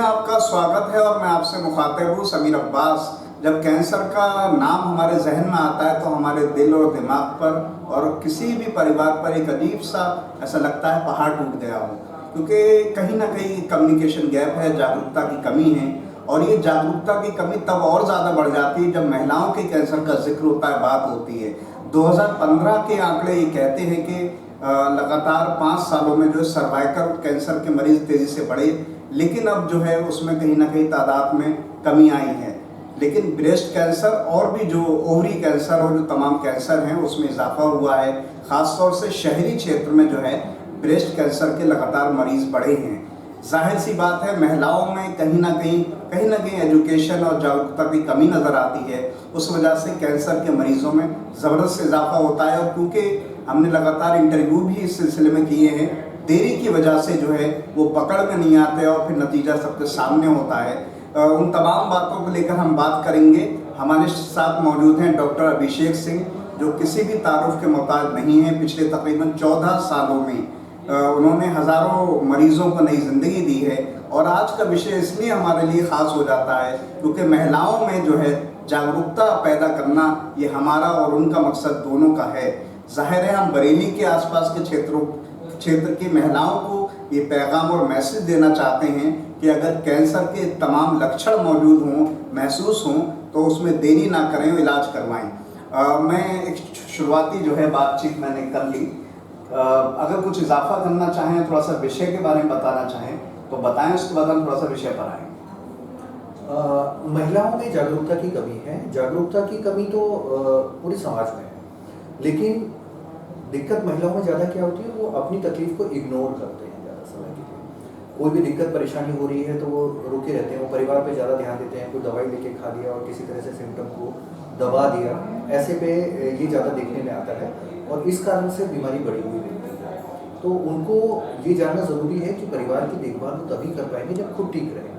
आपका स्वागत है और मैं आपसे मुखातिब हूँ समीर अब्बास। जब कैंसर का नाम हमारे जहन में आता है तो हमारे दिल और दिमाग पर और किसी भी परिवार पर एक अजीब सा ऐसा लगता है पहाड़ टूट गया हो, क्योंकि कहीं ना कहीं कम्युनिकेशन गैप है, जागरूकता की कमी है। और ये जागरूकता की कमी तब और ज़्यादा बढ़ जाती है जब महिलाओं के कैंसर का जिक्र होता है, बात होती है। 2015 के आंकड़े ये कहते हैं कि लगातार 5 सालों में जो सर्वाइकल कैंसर के मरीज तेज़ी से बढ़े, लेकिन अब जो है उसमें कहीं ना कहीं तादाद में कमी आई है। लेकिन ब्रेस्ट कैंसर और भी जो ओवरी कैंसर और जो तमाम कैंसर हैं उसमें इजाफा हुआ है। ख़ासतौर से शहरी क्षेत्र में जो है ब्रेस्ट कैंसर के लगातार मरीज़ बढ़े हैं। जाहिर सी बात है, महिलाओं में कहीं ना कहीं एजुकेशन और जागरूकता की कमी नज़र आती है। उस वजह से कैंसर के मरीज़ों में ज़बरदस्त इजाफा होता है। और क्योंकि हमने लगातार इंटरव्यू भी इस सिलसिले में किए हैं, देरी की वजह से जो है वो पकड़ में नहीं आते और फिर नतीजा सबके सामने होता है। उन तमाम बातों को लेकर हम बात करेंगे। हमारे साथ मौजूद हैं डॉक्टर अभिषेक सिंह, जो किसी भी तारुफ के मोहताज नहीं हैं। पिछले तकरीबन 14 सालों में उन्होंने हज़ारों मरीज़ों को नई ज़िंदगी दी है। और आज का विषय इसलिए हमारे लिए ख़ास हो जाता है क्योंकि महिलाओं में जो है जागरूकता पैदा करना, ये हमारा और उनका मकसद दोनों का है। जाहिर है, हम बरेली के आसपास के क्षेत्र की महिलाओं को ये पैगाम और मैसेज देना चाहते हैं कि अगर कैंसर के तमाम लक्षण मौजूद हों, महसूस हों, तो उसमें देरी ना करें, इलाज करवाएं। मैं एक शुरुआती जो है बातचीत मैंने कर ली। अगर कुछ इजाफा करना चाहें, थोड़ा सा विषय के बारे में बताना चाहें तो बताएं, उसके बाद हम थोड़ा सा विषय पर आएँ। महिलाओं में जागरूकता की कमी है। जागरूकता की कमी तो पूरे समाज में है, लेकिन दिक्कत महिलाओं में ज़्यादा क्या होती है, वो अपनी तकलीफ को इग्नोर करते हैं ज़्यादा समय के लिए। कोई भी दिक्कत परेशानी हो रही है तो वो रुके रहते हैं, वो परिवार पे ज़्यादा ध्यान देते हैं। कोई दवाई लेके खा लिया और किसी तरह से सिम्टम को दबा दिया, ऐसे पे ये ज़्यादा देखने में आता है और इस कारण से बीमारी बढ़ी हुई रहती है। तो उनको ये जानना ज़रूरी है कि परिवार की देखभाल तो तभी कर पाएंगे जब खुद ठीक रहेंगे।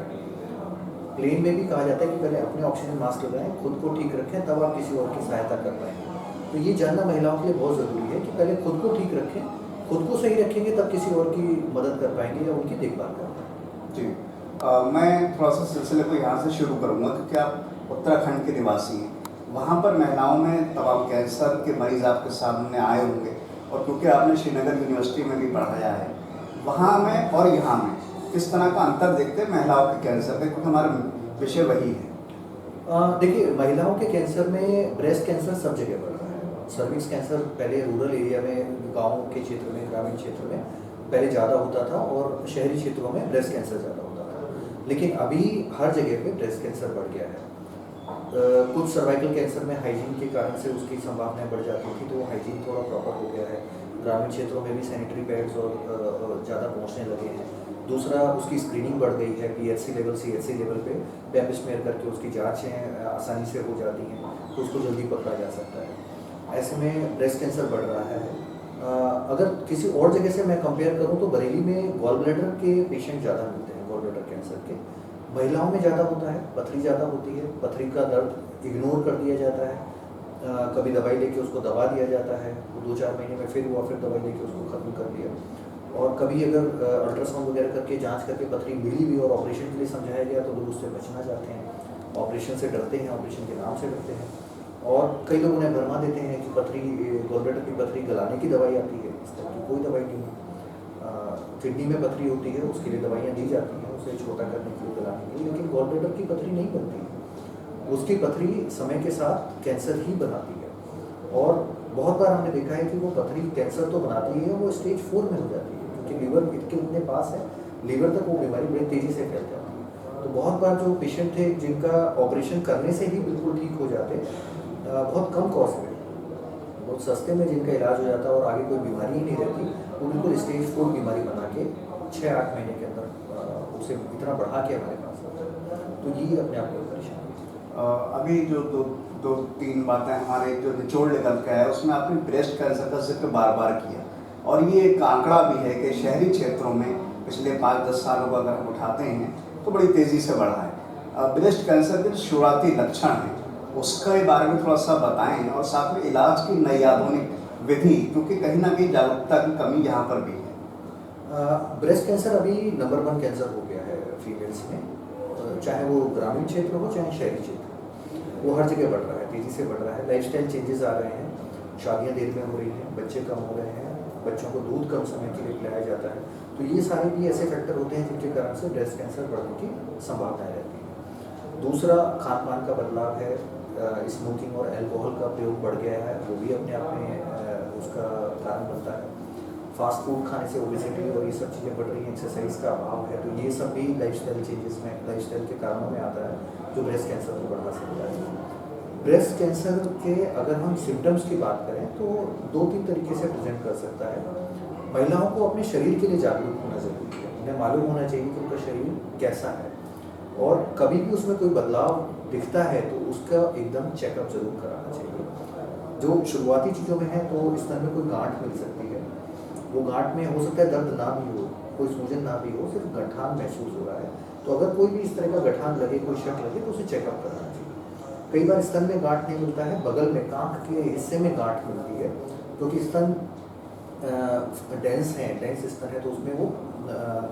प्लेन में भी कहा जाता है कि पहले अपने ऑक्सीजन मास्क लगाएं, खुद को ठीक रखें, तब आप किसी और की सहायता कर पाएंगे। तो ये जानना महिलाओं के लिए बहुत ज़रूरी है कि पहले खुद को ठीक रखें, खुद को सही रखेंगे तब किसी और की मदद कर पाएंगे या उनकी देखभाल कर पाएंगे। जी, मैं थोड़ा सा सिलसिले को यहाँ से शुरू करूँगा क्योंकि आप उत्तराखंड के निवासी हैं। वहाँ पर महिलाओं में तमाम कैंसर के मरीज़ आपके सामने आए होंगे, और क्योंकि आपने श्रीनगर यूनिवर्सिटी में भी पढ़ाया है, वहाँ में और यहाँ में किस तरह का अंतर देखते हैं महिलाओं के कैंसर में, क्योंकि हमारा विषय वही है। देखिए, महिलाओं के कैंसर में ब्रेस्ट कैंसर सब जगह बढ़ रहा है। सर्विक्स कैंसर पहले रूरल एरिया में, गाँव के क्षेत्र में, ग्रामीण क्षेत्र में पहले ज़्यादा होता था और शहरी क्षेत्रों में ब्रेस्ट कैंसर ज़्यादा होता था, लेकिन अभी हर जगह पे ब्रेस्ट कैंसर बढ़ गया है। कुछ सर्वाइकल कैंसर में हाइजीन के कारण से उसकी संभावनाएं बढ़ जाती थी, तो वो हाइजीन थोड़ा प्रॉपर हो गया है। ग्रामीण क्षेत्रों में भी सैनिटरी पैड्स और ज़्यादा पहुँचने लगे हैं। दूसरा, उसकी स्क्रीनिंग बढ़ गई है। पीएचसी लेवल, सीएचसी लेवल पे पेप स्मेयर करके उसकी जाँचें आसानी से हो जाती हैं, तो उसको जल्दी पकड़ा जा सकता है। ऐसे में ब्रेस्ट कैंसर बढ़ रहा है। अगर किसी और जगह से मैं कंपेयर करूँ तो बरेली में गॉल ब्लैडर के पेशेंट ज़्यादा मिलते हैं। गॉल ब्लैडर कैंसर के महिलाओं में ज़्यादा होता है, पथरी ज़्यादा होती है, पथरी का दर्द इग्नोर कर दिया जाता है। कभी दवाई लेके उसको दबा दिया जाता है, वो 2-4 महीने में फिर हुआ, फिर दवाई लेके उसको ख़त्म कर दिया। और कभी अगर अल्ट्रासाउंड वगैरह करके जांच करके पथरी मिली भी और ऑपरेशन के लिए समझाया गया तो लोग उससे बचना चाहते हैं, ऑपरेशन से डरते हैं, ऑपरेशन के नाम से डरते हैं। और कई लोग उन्हें भरमा देते हैं कि पथरी, गॉल ब्लैडर की पथरी गलाने की दवाई आती है। इस तरह की कोई दवाई नहीं है। किडनी में पथरी होती है, उसके लिए दवाइयाँ दी जाती हैं उसे छोटा करने के लिए, गलाने के लिए, लेकिन गॉल ब्लैडर की पथरी नहीं बनती है। उसकी पथरी समय के साथ कैंसर ही बनाती है। और बहुत बार हमने देखा है कि वो पथरी कैंसर तो बनाती है, वो स्टेज 4 में हो जाती है क्योंकि लीवर के उतने पास है, लीवर तक वो बीमारी बड़ी तेज़ी से फैल जाती है। तो बहुत बार जो पेशेंट थे जिनका ऑपरेशन करने से ही बिल्कुल ठीक हो जाते, बहुत कम कॉस्ट में, बहुत सस्ते में जिनका इलाज हो जाता और आगे कोई बीमारी ही नहीं रहती, वो बिल्कुल स्टेज 4 बीमारी बना के 6-8 महीने के अंदर उसे इतना बढ़ा के हमारे पास आता है। तो ये अपने आप में परेशानी है। अभी जो दो तीन बातें हमारे जो निचोड़ निकल के है, उसमें आपने ब्रेस्ट कैंसर का जिक्र बार बार किया, और ये एक आंकड़ा भी है कि शहरी क्षेत्रों में पिछले 5-10 सालों को अगर हम उठाते हैं तो बड़ी तेज़ी से बढ़ा है। ब्रेस्ट कैंसर के शुरुआती लक्षण हैं, उसके बारे में थोड़ा सा बताएं, और साथ में इलाज की नई आधुनिक विधि, क्योंकि कहीं ना कहीं जागरूकता की कमी यहाँ पर भी है। ब्रेस्ट कैंसर अभी नंबर 1 कैंसर हो गया है फीमेल्स में। चाहे वो ग्रामीण क्षेत्र हो चाहे शहरी क्षेत्र, वो हर जगह बढ़ रहा है, तेज़ी से बढ़ रहा है। लाइफस्टाइल चेंजेस आ रहे हैं, शादियाँ देर में हो रही हैं, बच्चे कम हो रहे हैं, बच्चों को दूध कम समय के लिए पिलाया जाता है। तो ये सारे भी ऐसे फैक्टर होते हैं जिनके कारण से ब्रेस्ट कैंसर बढ़ने की संभावनाएं रहती हैं। दूसरा खान पान का बदलाव है, स्मोकिंग और अल्कोहल का प्रयोग बढ़ गया है, वो भी अपने आप में उसका कारण बनता है। फास्ट फूड खाने से ओबेसिटी और ये सब चीज़ें बढ़ रही हैं, एक्सरसाइज का अभाव है, तो ये सब भी लाइफस्टाइल चेंजेस में, लाइफस्टाइल के कारणों में आता है जो ब्रेस्ट कैंसर को बढ़ा सकता है। ब्रेस्ट कैंसर के अगर हम सिम्टम्स की बात करें तो 2-3 तरीके से प्रेजेंट कर सकता है। महिलाओं को अपने शरीर के लिए जागरूक होना जरूरी है, उन्हें मालूम होना चाहिए कि उनका शरीर कैसा है, और कभी भी उसमें कोई बदलाव दिखता है तो उसका एकदम चेकअप जरूर कराना चाहिए। जो शुरुआती चीज़ों में है तो स्तन में कोई गांठ मिल सकती है, वो गांठ में हो सकता है दर्द ना भी हो, कोई सूजन ना भी हो, सिर्फ गठान महसूस हो रहा है, तो अगर कोई भी इस तरह का गठान लगे, कोई शक लगे तो उसे चेकअप कराना चाहिए। कई बार स्तन में गांठ नहीं मिलता है, बगल में कांख के हिस्से में गांठ मिलती है, क्योंकि स्तन डेंस है, डेंस स्तन है, तो उसमें वो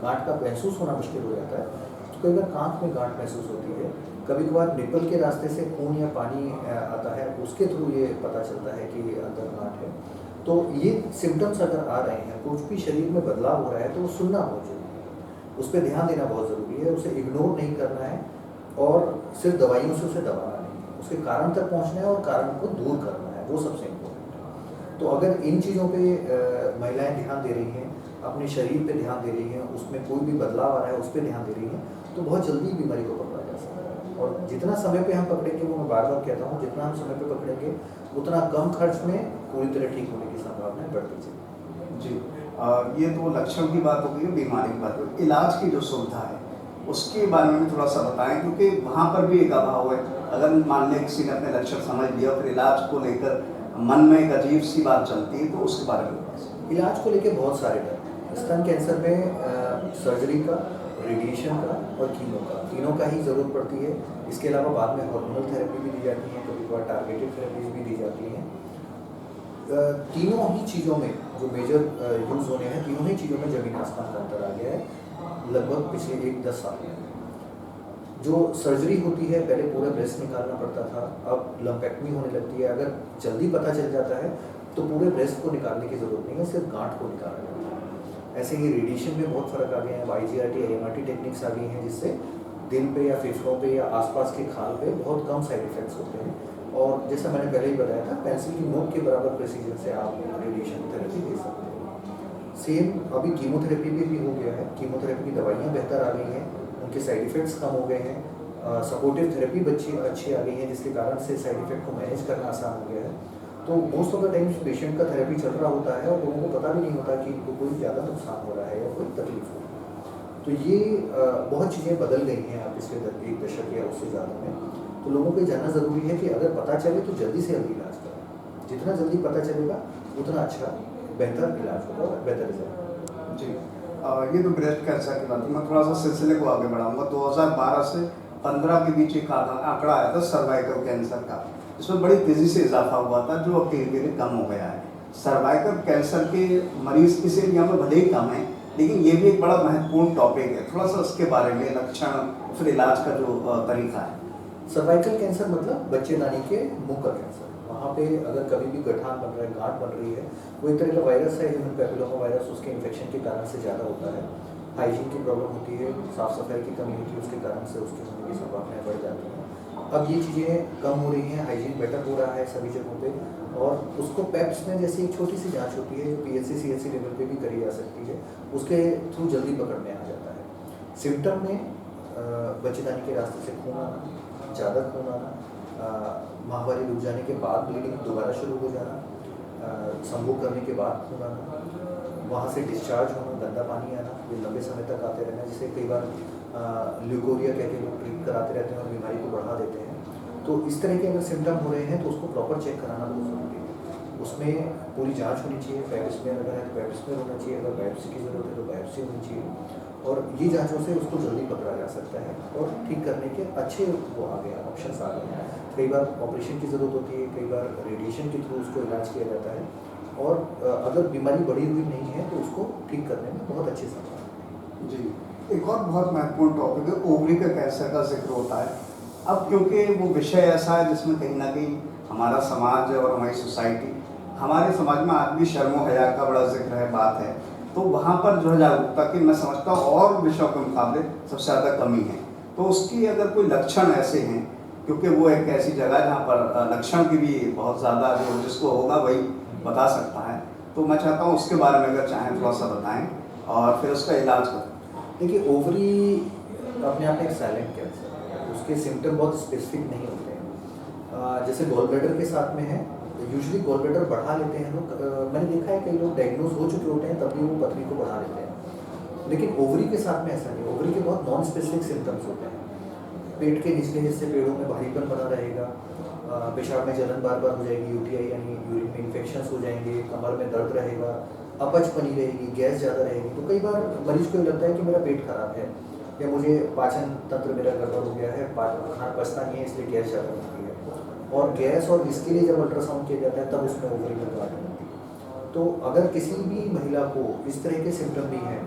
गांठ का महसूस होना मुश्किल हो जाता है। तो कई बार कांख में गांठ महसूस होती है, कभी कभार निपल के रास्ते से खून या पानी आता है, उसके थ्रू ये पता चलता है कि अंदर गांठ है। तो ये सिम्टम्स अगर आ रहे हैं, कुछ भी शरीर में बदलाव हो रहा है, तो वो सुनना बहुत जरूरी है, उस पर ध्यान देना बहुत ज़रूरी है, उसे इग्नोर नहीं करना है और सिर्फ दवाइयों से उसे दबाना नहीं है, उसके कारण तक पहुँचना है और कारण को दूर करना है, वो सबसे इम्पोर्टेंट है। तो अगर इन चीज़ों पे महिलाएं ध्यान दे रही हैं, अपने शरीर पे ध्यान दे रही हैं, उसमें कोई भी बदलाव आ रहा है उस पर ध्यान दे रही हैं, तो बहुत जल्दी बीमारी को पकड़ा जा सकता है। और जितना समय पे हम पकड़ेंगे, वो मैं बार बार कहता हूँ, जितना हम समय पे पकड़ेंगे उतना कम खर्च में पूरी तरह ठीक होने की संभावना बढ़ती जाएगी। जी, ये तो लक्षण की बात हो गई, बीमारी की बात हो गई। इलाज की जो सुविधा है उसके बारे में भी थोड़ा सा बताएं, क्योंकि वहाँ पर भी एक अभाव है। अगर मान लें किसी ने अपने लक्षण समझ लिया, फिर इलाज को लेकर मन में एक अजीब सी बात चलती है, तो उसके बारे में थोड़ा सा। इलाज को लेके बहुत सारे डर हैं। स्तन कैंसर में सर्जरी का, रेडिएशन का और कीमो का, तीनों का ही ज़रूरत पड़ती है। इसके अलावा बाद में हार्मोनल थेरेपी भी दी जाती है, कभी कभार टारगेटेड थेरेपीज भी दी जाती हैं। तीनों ही चीज़ों में जो मेजर यूज़ होने हैं, तीनों ही चीज़ों में ज़मीन आसमान का अंतर आ गया है लगभग पिछले 1-10 साल में। जो सर्जरी होती है, पहले पूरा ब्रेस्ट निकालना पड़ता था, अब लंपेक्टमी होने लगती है। अगर जल्दी पता चल जाता है तो पूरे ब्रेस्ट को निकालने की ज़रूरत नहीं है, सिर्फ गांठ को निकालना जाता है। ऐसे ही रेडिएशन में बहुत फ़र्क आ गया है, IGRT, IMRT टेक्निक्स आ गई हैं, जिससे दिल पे या फेफड़ों पे या आसपास के खाल पे बहुत कम साइड इफ़ेक्ट्स होते हैं। और जैसा मैंने पहले ही बताया था, पेंसिल की नोक के बराबर प्रेसिजन से आप रेडिएशन थेरेपी दे सकते हैं। सेम अभी कीमोथेरेपी भी हो गया है, कीमोथेरेपी की दवाइयाँ बेहतर आ गई हैं, उनके साइड इफ़ेक्ट्स कम हो गए हैं। सपोर्टिव थेरेपी अच्छी आ गई है, जिसके कारण से साइड इफ़ेक्ट को मैनेज करना आसान हो गया है। तो most of the times patient का थेरेपी चल रहा होता है और लोगों को पता भी नहीं होता कि इनको कोई ज़्यादा नुकसान हो रहा है या कोई तकलीफ हो रही है। तो ये बहुत चीज़ें बदल गई हैं अब पिछले 1 दशक या उससे ज़्यादा में। तो लोगों को जानना ज़रूरी है कि अगर पता चले तो जल्दी से जल्दी इलाज करें, जितना जल्दी पता चलेगा उतना अच्छा, बेहतर इलाज होगा और बेहतर रिजल्ट। जी, ये तो ब्रेस्ट कैंसर की बात है। मैं थोड़ा सा सिलसिले को आगे बढ़ाऊंगा। 2012 से 15 के बीच एक आंकड़ा आया था सर्वाइकल कैंसर का, इसमें बड़ी तेज़ी से इजाफा हुआ था, जो अब धीरे धीरे कम हो गया है। सर्वाइकल कैंसर के मरीज इस एरिया में भले ही कम है, लेकिन ये भी एक बड़ा महत्वपूर्ण टॉपिक है। थोड़ा सा उसके बारे में, लक्षण, फिर इलाज का जो तरीका है। सर्वाइकल कैंसर मतलब बच्चेदानी के मुंह का कैंसर। वहाँ पे अगर कभी भी गठान बन रहा है, गांठ बन रही है, वो एक तरह का वायरस है, ह्यूमन पैपिलोमा वायरस, उसके इन्फेक्शन के कारण से ज़्यादा होता है। हाइजीन की प्रॉब्लम होती है, साफ़ सफाई की कमी होती है, उसके कारण से उसकी होने की संभावनाएँ बढ़ जाती हैं। अब ये चीज़ें कम हो रही हैं, हाइजीन बेटर हो रहा है सभी जगहों पे, और उसको पैप्स में जैसे एक छोटी सी जांच होती है, PHC CHC लेवल पे भी करी जा सकती है, उसके थ्रू जल्दी पकड़ में आ जाता है। सिम्टम में बच्चेदानी के रास्ते से खून आना, ज़्यादा खून आना, माहवारी रुक जाने के बाद ब्लीडिंग दोबारा शुरू हो जाना, संभोग करने के बाद खून आना, वहाँ से डिस्चार्ज होना, गंदा पानी आना, ये लंबे समय तक आते रहना, जिसे कई बार ल्यूकोरिया कहते हैं, लोग ट्रीट कराते रहते हैं और बीमारी को बढ़ा देते हैं। तो इस तरह के अगर सिम्टम हो रहे हैं तो उसको प्रॉपर चेक कराना बहुत ज़रूरी है। उसमें पूरी जांच होनी चाहिए, पैप स्मेयर अगर है तो पैप स्मेयर होना चाहिए, अगर बायोप्सी की ज़रूरत है तो बायोप्सी होनी चाहिए, और ये जांचों से उसको जल्दी पकड़ा जा सकता है और ठीक करने के अच्छे वो आ गए ऑप्शंस आ गए हैं। कई बार ऑपरेशन की ज़रूरत होती है, कई बार रेडिएशन के थ्रू उसको इलाज किया जाता है, और अगर बीमारी बढ़ी हुई नहीं है तो उसको ठीक करने में बहुत अच्छे संभावना है। जी, एक और बहुत महत्वपूर्ण टॉपिक है, ओवरी के कैंसर का जिक्र होता है। अब क्योंकि वो विषय ऐसा है जिसमें कहीं ना कहीं हमारा समाज और हमारी सोसाइटी, हमारे समाज में आज भी शर्म हया का बड़ा जिक्र है, बात है, तो वहाँ पर जो है जागरूकता की मैं समझता हूँ और विषयों के मुकाबले सबसे ज़्यादा कमी है। तो उसकी अगर कोई लक्षण ऐसे हैं, क्योंकि वो एक ऐसी जगह है जहाँ पर लक्षण की भी बहुत ज़्यादा, जो जिसको होगा वही बता सकता है, तो मैं चाहता हूँ उसके बारे में अगर चाहें थोड़ा सा बताएं और फिर उसका इलाज करें। देखिए, ओवरी अपने आप में एक साइलेंट कैंसर है, उसके सिम्टम बहुत स्पेसिफिक नहीं होते हैं। जैसे गॉल ब्लैडर के साथ में है, यूजुअली गॉल ब्लैडर बढ़ा लेते हैं लोग। मैंने देखा है कई लोग डायग्नोज हो चुके होते हैं तब भी वो पथरी को बढ़ा लेते हैं, लेकिन ओवरी के साथ में ऐसा नहीं। ओवरी के बहुत नॉन स्पेसिफिक सिम्टम्स होते हैं। पेट के निचले हिस्से पेड़ों में भारीपन बना रहेगा, पेशाब में जलन बार बार हो जाएगी, यूटीआई यानी यूरिन में इन्फेक्शन हो जाएंगे, कमर में दर्द रहेगा, अपच बनी रहेगी, गैस ज़्यादा रहेगी। तो कई बार मरीज को लगता है कि मेरा पेट खराब है या मुझे पाचन तंत्र मेरा गड़बड़ हो गया है, खाना पचता नहीं है, इसलिए गैस ज़्यादा बनती है। और गैस और इसके लिए जब अल्ट्रासाउंड किया जाता है तब उसमें ओवरी में गांठ बनती है। तो अगर किसी भी महिला को इस तरह के सिम्टम भी हैं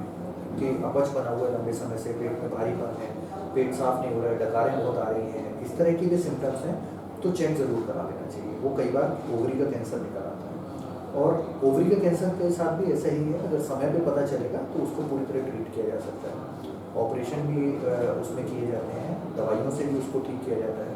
कि अपच बना हुआ है लंबे समय से, पेट में भारीपन है, पेट साफ नहीं हो रहा है, डकारें बहुत आ रही हैं, इस तरह की भी सिम्टम्स हैं, तो चेक ज़रूर करा लेना चाहिए। वो कई बार ओवरी का कैंसर निकल आता है। और ओवरी के कैंसर के साथ भी ऐसा ही है, अगर समय पे पता चलेगा तो उसको पूरी तरह ट्रीट किया जा सकता है। ऑपरेशन भी उसमें किए जाते हैं, दवाइयों से भी उसको ठीक किया जाता है।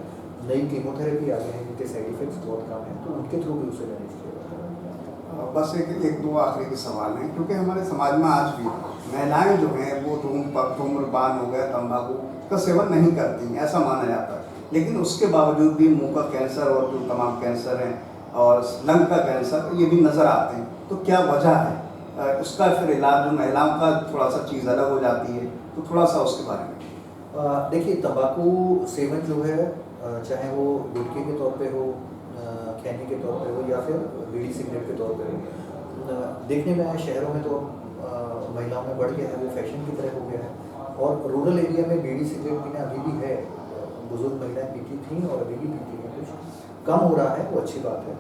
नई कीमोथेरेपी आ गई है जिनके साइड इफेक्ट्स बहुत कम हैं, तो उनके थ्रू भी उसे मैनेज किया जाता है। बस एक दो आखिरी के सवाल हैं, क्योंकि हमारे समाज में आज भी महिलाएं जो हैं वो धूम्रपान हो गया, तंबाकू का सेवन नहीं करती हैं, ऐसा माना जाता है, लेकिन उसके बावजूद भी मुंह का कैंसर और जो तमाम कैंसर हैं और लंग का कैंसर ये भी नज़र आते हैं। तो क्या वजह है उसका? फिर इलाज जो महिलाओं का थोड़ा सा चीज़ अलग हो जाती है, तो थोड़ा सा उसके बारे में। देखिए, तंबाकू सेवन जो है, चाहे वो गुटखे के तौर पे हो, खैनी के तौर पे हो या फिर बीड़ी सिगरेट के तौर पे हो, देखने में आया शहरों में तो महिलाओं में बढ़ गया है, वो फैशन की तरह हो गया है। और रूरल एरिया में बीड़ी सिगरेट पीना अभी भी है, बुजुर्ग महिलाएं पीती थीं और अभी भी पीती हैं, कुछ कम हो रहा है, वो अच्छी बात है।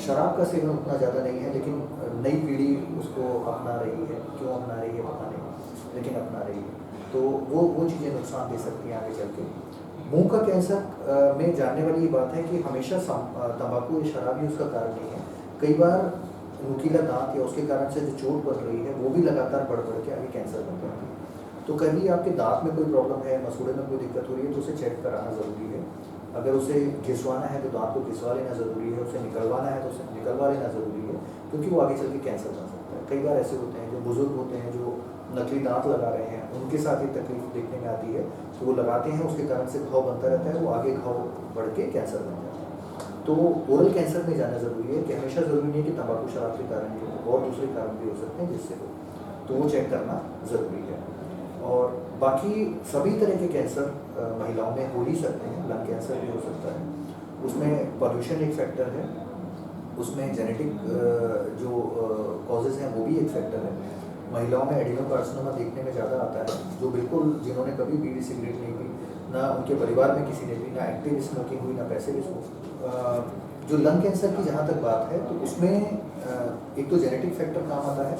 शराब का सेवन उतना ज़्यादा नहीं है, लेकिन नई पीढ़ी उसको अपना रही है, क्यों अपना रही है पता नहीं, लेकिन अपना रही है, तो वो चीज़ें नुकसान दे सकती हैं आगे चल के। मुंह का कैंसर में जानने वाली ये बात है कि हमेशा तंबाकू या शराब ही उसका कारण नहीं है। कई बार नुकीला दांत या उसके कारण से जो चोट बन रही है वो भी लगातार बढ़ के आगे कैंसर बन जाती है। तो कभी आपके दांत में कोई प्रॉब्लम है, मसूड़े में कोई दिक्कत हो रही है, तो उसे चेक कराना ज़रूरी है। अगर उसे घिसवाना है तो दांत को घिसवा लेना ज़रूरी है, उसे निकलवाना है तो उसे निकलवा लेना ज़रूरी है, क्योंकि वो आगे चल के कैंसर बन सकता है। कई बार ऐसे होते हैं जो बुज़ुर्ग होते हैं, जो नकली दांत लगा रहे हैं, उनके साथ ये तकलीफ देखने में आती है, तो वो लगाते हैं, उसके कारण से घाव बनता रहता है, वो आगे घाव बढ़ के कैंसर बन जाता है। तो ओरल कैंसर में जाना ज़रूरी है कि हमेशा ज़रूरी नहीं है कि तंबाकू शराब के कारण ही हो, और दूसरे कारण भी हो सकते हैं जिससे हो, तो वो चेक करना ज़रूरी है। और बाकी सभी तरह के कैंसर महिलाओं में हो ही सकते हैं, लंग कैंसर भी हो सकता है, उसमें पॉल्यूशन एक फैक्टर है, उसमें जेनेटिक जो कॉजेज़ हैं वो भी एक फैक्टर है। महिलाओं में एडिनोकार्सिनोमा देखने में ज़्यादा आता है, जो बिल्कुल जिन्होंने कभी बीड़ी सिगरेट नहीं पी, ना उनके परिवार में किसी ने भी, ना एक्टिव स्मोकिंग हुई, ना पैसिव स्मोकिंग। जो लंग कैंसर की जहाँ तक बात है, तो उसमें एक तो जेनेटिक फैक्टर काम आता है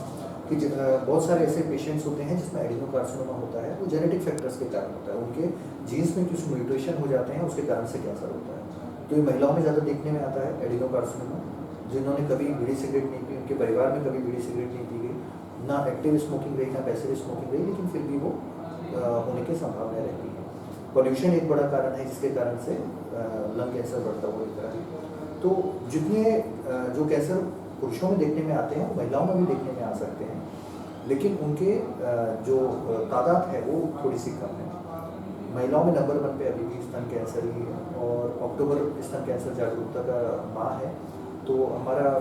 कि बहुत सारे ऐसे पेशेंट्स होते हैं जिसमें एडिनोकार्सिनोमा होता है, वो जेनेटिक फैक्टर्स के कारण होता है, उनके जीन्स में कुछ म्यूटेशन हो जाते हैं, उसके कारण से कैंसर होता है। तो ये महिलाओं में ज़्यादा देखने में आता है एडिनोकार्सिनोमा, जिन्होंने कभी बीड़ी सिगरेट नहीं पी, उनके परिवार में कभी बीड़ी सिगरेट नहीं पी गई, ना एक्टिव स्मोकिंग रही, ना पैसिव स्मोकिंग रही, लेकिन फिर भी वो होने की संभावना रहती है। पॉल्यूशन एक बड़ा कारण है जिसके कारण से लंग कैंसर बढ़ता हुआ दिख रहा है। तो जितने जो कैंसर पुरुषों में देखने में आते हैं, महिलाओं में भी देखने में आ सकते हैं, लेकिन उनके जो तादाद है वो थोड़ी सी कम है। महिलाओं में नंबर 1 पे अभी भी स्तन कैंसर ही है, और अक्टूबर स्तन कैंसर जागरूकता का माह है, तो हमारा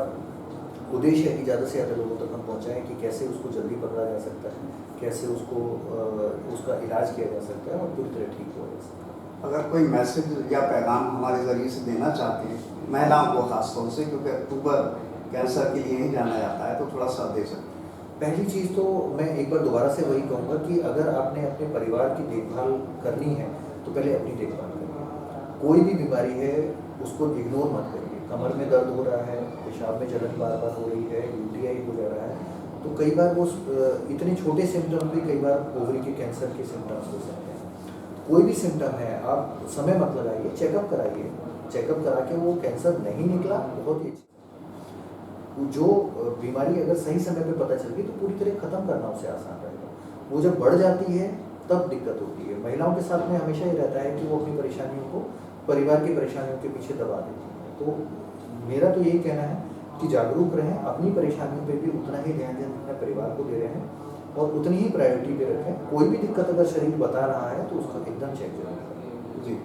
उद्देश्य है कि ज़्यादा से ज़्यादा लोगों तक हम पहुँचाएँ कि कैसे उसको जल्दी पकड़ा जा सकता है, कैसे उसको उसका इलाज किया जा सकता है और पूरी तरह ठीक हो जा सकता है। अगर कोई मैसेज या पैगाम हमारे ज़रिए से देना चाहते हैं महिलाओं को खासतौर से, क्योंकि अक्टूबर कैंसर के लिए ही जाना जाता है, तो थोड़ा सा दे सकते हैं। पहली चीज़ तो मैं एक बार दोबारा से वही कहूँगा कि अगर आपने अपने परिवार की देखभाल करनी है तो पहले अपनी देखभाल करिए। कोई भी बीमारी है उसको इग्नोर मत करिए। कमर में दर्द हो रहा है, पेशाब में जलन बार बार हो रही है, यूटीआई हो जा रहा है, तो कई बार वो इतने छोटे सिम्टम्स भी कई बार ओवरी के कैंसर के सिम्टम्स हो सकते हैं। कोई भी सिम्टम है, आप समय मत लगाइए, चेकअप कराइए। चेकअप करा के वो कैंसर नहीं निकला, बहुत ही जो बीमारी अगर सही समय पे पता चल गई तो पूरी तरह ख़त्म करना उसे आसान रहेगा। वो जब बढ़ जाती है तब दिक्कत होती है। महिलाओं के साथ में हमेशा ये रहता है कि वो अपनी परेशानियों को परिवार की परेशानियों के पीछे दबा देती हैं। तो मेरा तो यही कहना है कि जागरूक रहें, अपनी परेशानियों पे भी उतना ही ध्यान दें जितना परिवार को दे रहे हैं और उतनी ही प्रायोरिटी पे रखें। कोई भी दिक्कत अगर शरीर बता रहा है तो उसको एकदम चेक जरूर करें। जी,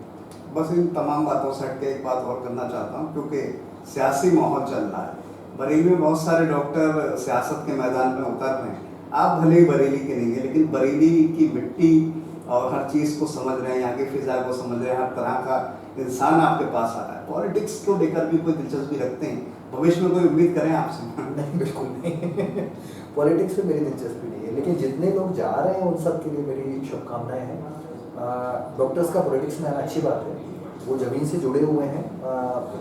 बस इन तमाम बातों से हट के एक बात और करना चाहता हूँ, क्योंकि सियासी माहौल चल रहा है। बरेली में बहुत सारे डॉक्टर सियासत के मैदान में उतर रहे हैं। आप भले ही बरेली के नहीं हैं, लेकिन बरेली की मिट्टी और हर चीज़ को समझ रहे हैं, यहाँ की फिजा को समझ रहे हैं, हर तरह का इंसान आपके पास आ रहा है। पॉलिटिक्स को लेकर भी कोई दिलचस्पी रखते हैं? भविष्य में कोई उम्मीद करें आपसे? नहीं, बिल्कुल नहीं। पॉलिटिक्स में मेरी दिलचस्पी नहीं है, लेकिन जितने लोग जा रहे हैं उन सब के लिए मेरी शुभकामनाएं हैं। डॉक्टर्स का पॉलिटिक्स में आना अच्छी बात है। वो ज़मीन से जुड़े हुए हैं,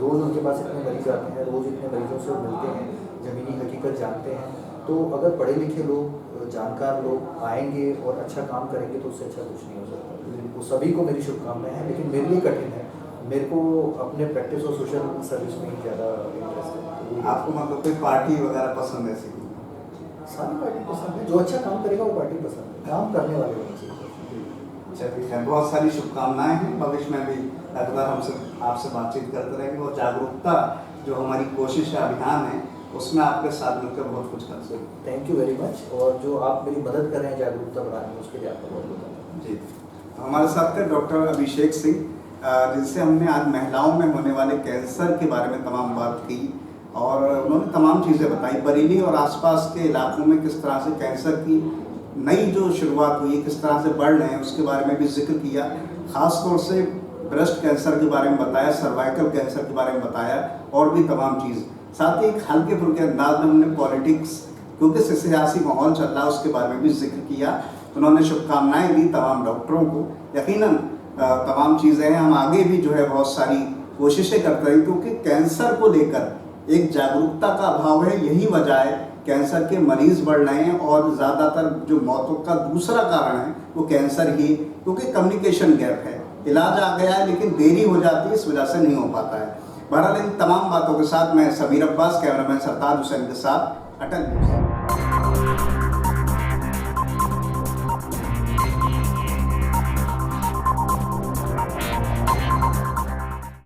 रोज़ उनके पास इतने मरीज आते हैं, रोज़ इतने मरीजों से मिलते हैं, ज़मीनी हकीकत जानते हैं। तो अगर पढ़े लिखे लोग, जानकार लोग आएंगे और अच्छा काम करेंगे तो उससे अच्छा कुछ नहीं हो सकता। वो सभी को मेरी शुभकामनाएं हैं, लेकिन मेरे लिए कठिन है। मेरे को अपने प्रैक्टिस और सोशल सर्विस में ही ज़्यादा इंटरेस्ट है। आपको मतलब कोई पार्टी वगैरह पसंद है? सारी पार्टी पसंद है, जो अच्छा काम करेगा वो पार्टी पसंद है, काम करने वाले होने चाहिए। चलिए, बहुत सारी शुभकामनाएं हैं। भविष्य में भी लगातार हमसे आपसे बातचीत करते रहेंगे और जागरूकता जो हमारी कोशिश है, अभियान है, उसमें आपके साथ मिलकर बहुत कुछ कर सकते। Thank you very much. और जो आप मेरी मदद कर रहे हैं जागरूकता बढ़ाने में, उसके लिए आपका बहुत बहुत धन्यवाद। जी, हमारे साथ थे डॉक्टर अभिषेक सिंह, जिनसे हमने आज महिलाओं में होने वाले कैंसर के बारे में तमाम बात की और उन्होंने तमाम चीज़ें बताई। बरेली और आसपास के इलाकों में किस तरह से कैंसर की नई जो शुरुआत हुई है, किस तरह से बढ़ रहे हैं, उसके बारे में भी जिक्र किया। ख़ास तौर से ब्रेस्ट कैंसर के बारे में बताया, सर्वाइकल कैंसर के बारे में बताया और भी तमाम चीज़। साथ ही एक हल्के फुल्के अंदाज में हमने पॉलिटिक्स, क्योंकि सियासी माहौल चल रहा है, उसके बारे में भी जिक्र किया। उन्होंने शुभकामनाएं दी तमाम डॉक्टरों को। यकीनन तमाम चीज़ें हैं, हम आगे भी जो है बहुत सारी कोशिशें करते रहें, क्योंकि कैंसर को लेकर एक जागरूकता का अभाव है। यही वजह है कैंसर के मरीज बढ़ रहे हैं और ज़्यादातर जो मौतों का दूसरा कारण है वो कैंसर ही, क्योंकि कम्युनिकेशन गैप है। इलाज आ गया है लेकिन देरी हो जाती है, इस वजह से नहीं हो पाता है। बहरहाल इन तमाम बातों के साथ मैं समीर अब्बास, कैमरामैन सरताज हुसैन के साथ, अटल न्यूज़।